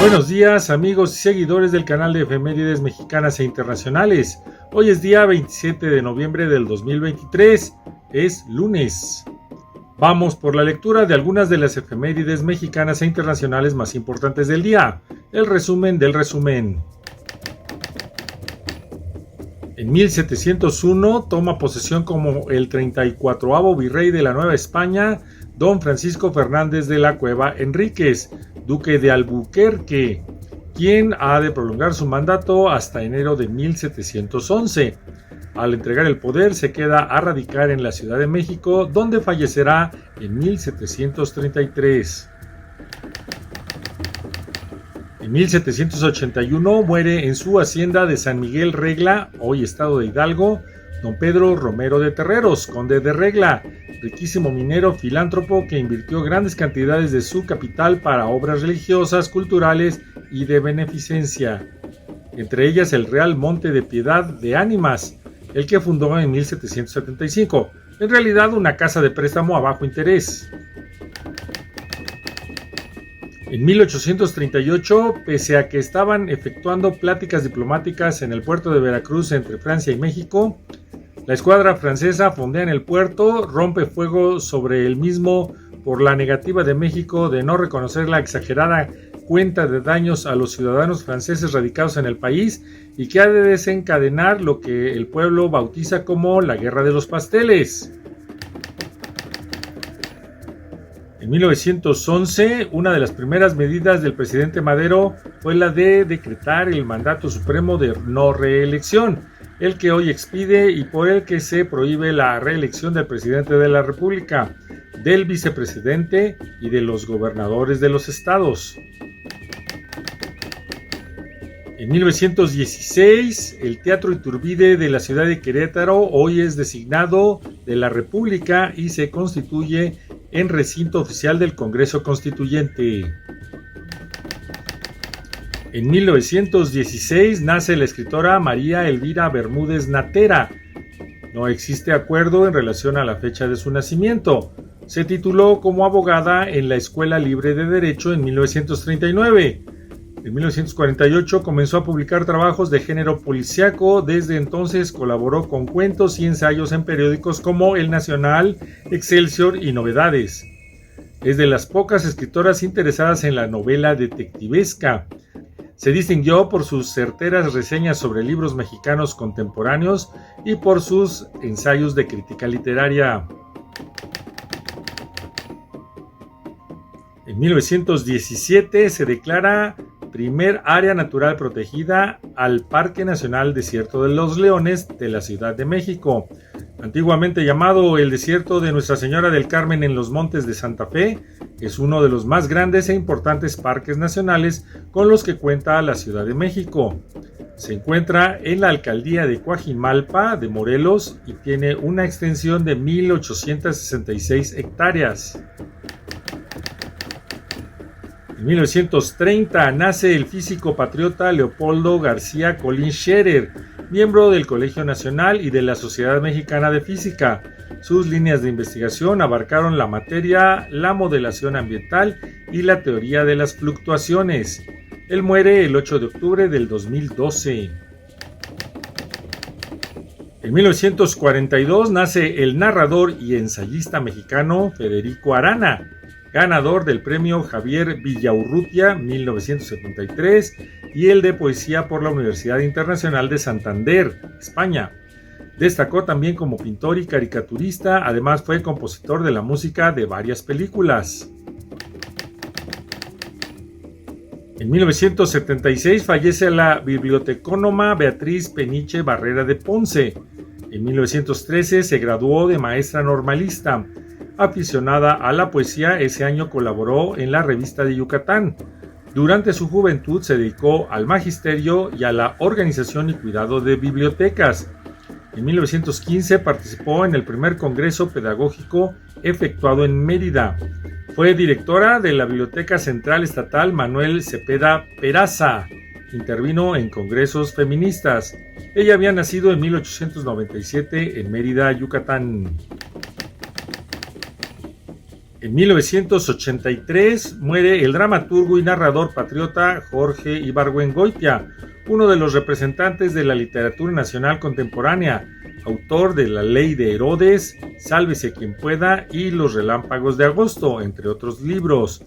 Buenos días amigos y seguidores del canal de efemérides mexicanas e internacionales. Hoy es día 27 de noviembre del 2023, es lunes. Vamos por la lectura de algunas de las efemérides mexicanas e internacionales más importantes del día. El resumen del resumen. En 1701 toma posesión como el 34º virrey de la Nueva España, don Francisco Fernández de la Cueva Enríquez, duque de Albuquerque, quien ha de prolongar su mandato hasta enero de 1711. Al entregar el poder se queda a radicar en la Ciudad de México, donde fallecerá en 1733. En 1781 muere en su hacienda de San Miguel Regla, hoy estado de Hidalgo, don Pedro Romero de Terreros, conde de Regla, riquísimo minero filántropo que invirtió grandes cantidades de su capital para obras religiosas, culturales y de beneficencia, entre ellas el Real Monte de Piedad de Ánimas, el que fundó en 1775, en realidad una casa de préstamo a bajo interés. En 1838, pese a que estaban efectuando pláticas diplomáticas en el puerto de Veracruz entre Francia y México, la escuadra francesa fondea en el puerto, rompe fuego sobre el mismo por la negativa de México de no reconocer la exagerada cuenta de daños a los ciudadanos franceses radicados en el país y que ha de desencadenar lo que el pueblo bautiza como la Guerra de los Pasteles. En 1911, una de las primeras medidas del presidente Madero fue la de decretar el mandato supremo de no reelección, el que hoy expide y por el que se prohíbe la reelección del presidente de la República, del vicepresidente y de los gobernadores de los estados. En 1916, el Teatro Iturbide de la ciudad de Querétaro hoy es designado de la República y se constituye en recinto oficial del Congreso Constituyente. En 1916 nace la escritora María Elvira Bermúdez Natera. No existe acuerdo en relación a la fecha de su nacimiento. Se tituló como abogada en la Escuela Libre de Derecho en 1939. En 1948 comenzó a publicar trabajos de género policíaco. Desde entonces colaboró con cuentos y ensayos en periódicos como El Nacional, Excelsior y Novedades. Es de las pocas escritoras interesadas en la novela detectivesca. Se distinguió por sus certeras reseñas sobre libros mexicanos contemporáneos y por sus ensayos de crítica literaria. En 1917 se declara primer área natural protegida al Parque Nacional Desierto de los Leones de la Ciudad de México, antiguamente llamado el Desierto de Nuestra Señora del Carmen en los Montes de Santa Fe. Es uno de los más grandes e importantes parques nacionales con los que cuenta la Ciudad de México. Se encuentra en la alcaldía de Coajimalpa de Morelos y tiene una extensión de 1,866 hectáreas. En 1930 nace el físico patriota Leopoldo García Colín Scherer, miembro del Colegio Nacional y de la Sociedad Mexicana de Física. Sus líneas de investigación abarcaron la materia, la modelación ambiental y la teoría de las fluctuaciones. Él muere el 8 de octubre del 2012. En 1942 nace el narrador y ensayista mexicano Federico Arana, ganador del premio Javier Villaurrutia 1973 y el de poesía por la Universidad Internacional de Santander, España. Destacó también como pintor y caricaturista, además fue compositor de la música de varias películas. En 1976 fallece la bibliotecónoma Beatriz Peniche Barrera de Ponce. En 1913 se graduó de maestra normalista. Aficionada a la poesía, ese año colaboró en la Revista de Yucatán. Durante su juventud se dedicó al magisterio y a la organización y cuidado de bibliotecas. En 1915 participó en el primer congreso pedagógico efectuado en Mérida. Fue directora de la Biblioteca Central Estatal Manuel Cepeda Peraza. Intervino en congresos feministas. Ella había nacido en 1897 en Mérida, Yucatán. En 1983 muere el dramaturgo y narrador patriota Jorge Ibargüengoitia, uno de los representantes de la literatura nacional contemporánea, autor de La Ley de Herodes, Sálvese quien pueda y Los Relámpagos de Agosto, entre otros libros.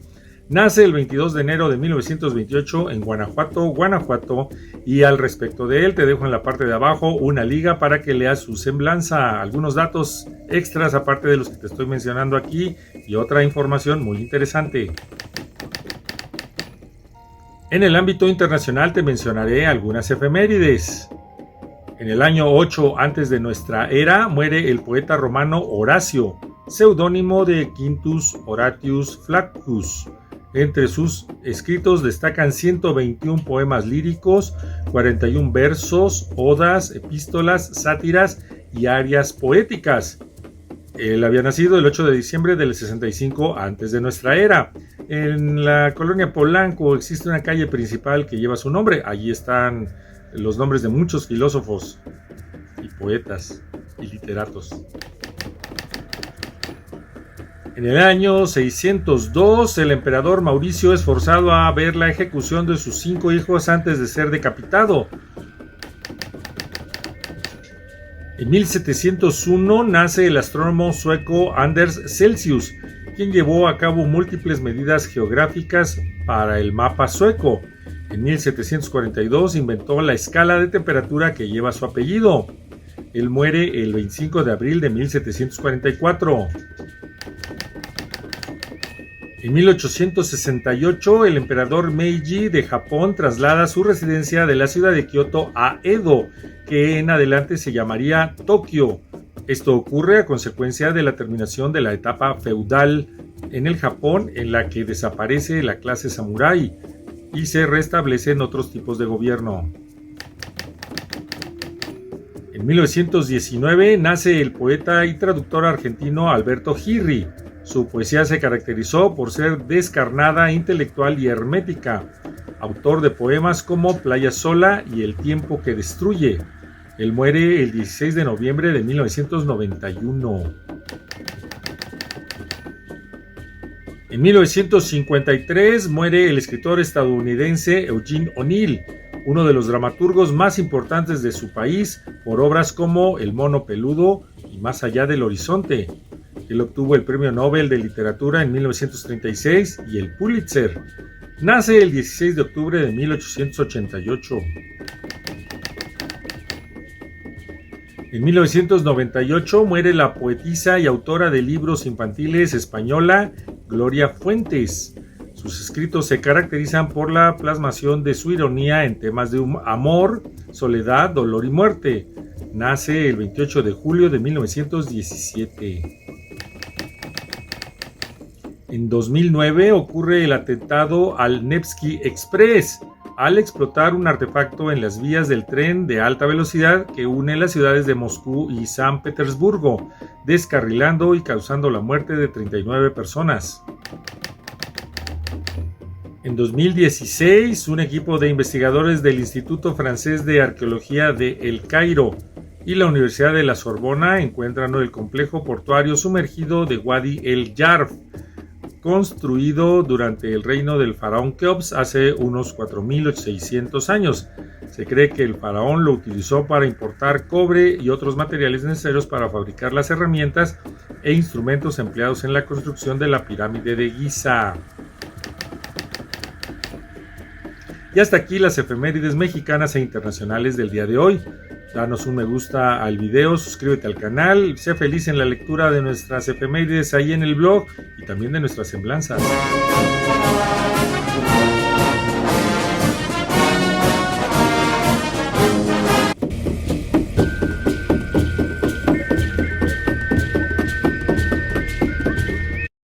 Nace el 22 de enero de 1928 en Guanajuato, y al respecto de él te dejo en la parte de abajo una liga para que leas su semblanza, algunos datos extras aparte de los que te estoy mencionando aquí y otra información muy interesante. En el ámbito internacional te mencionaré algunas efemérides. En el año 8 antes de nuestra era muere el poeta romano Horacio, seudónimo de Quintus Horatius Flaccus. Entre sus escritos destacan 121 poemas líricos, 41 versos, odas, epístolas, sátiras y arias poéticas. Él había nacido el 8 de diciembre del 65 antes de nuestra era. En la colonia Polanco existe una calle principal que lleva su nombre. Allí están los nombres de muchos filósofos y poetas y literatos. En el año 602, el emperador Mauricio es forzado a ver la ejecución de sus 5 hijos antes de ser decapitado. En 1701 nace el astrónomo sueco Anders Celsius, quien llevó a cabo múltiples medidas geográficas para el mapa sueco. En 1742 inventó la escala de temperatura que lleva su apellido. Él muere el 25 de abril de 1744. En 1868, el emperador Meiji de Japón traslada su residencia de la ciudad de Kioto a Edo, que en adelante se llamaría Tokio. Esto ocurre a consecuencia de la terminación de la etapa feudal en el Japón, en la que desaparece la clase samurái y se restablecen otros tipos de gobierno. En 1919 nace el poeta y traductor argentino Alberto Girri. Su poesía se caracterizó por ser descarnada, intelectual y hermética, autor de poemas como Playa Sola y El tiempo que destruye. Él muere el 16 de noviembre de 1991. En 1953 muere el escritor estadounidense Eugene O'Neill, uno de los dramaturgos más importantes de su país, por obras como El mono peludo y Más allá del horizonte. Él obtuvo el Premio Nobel de Literatura en 1936 y el Pulitzer. Nace el 16 de octubre de 1888. En 1998 muere la poetisa y autora de libros infantiles española Gloria Fuentes. Sus escritos se caracterizan por la plasmación de su ironía en temas de amor, soledad, dolor y muerte. Nace el 28 de julio de 1917. En 2009 ocurre el atentado al Nevsky Express, al explotar un artefacto en las vías del tren de alta velocidad que une las ciudades de Moscú y San Petersburgo, descarrilando y causando la muerte de 39 personas. En 2016, un equipo de investigadores del Instituto Francés de Arqueología de El Cairo y la Universidad de la Sorbona encuentran el complejo portuario sumergido de Wadi el Yarf, construido durante el reino del faraón Keops hace unos 4.600 años. Se cree que el faraón lo utilizó para importar cobre y otros materiales necesarios para fabricar las herramientas e instrumentos empleados en la construcción de la pirámide de Giza. Y hasta aquí las efemérides mexicanas e internacionales del día de hoy. Danos un me gusta al video, suscríbete al canal, sé feliz en la lectura de nuestras efemérides ahí en el blog y también de nuestras semblanzas.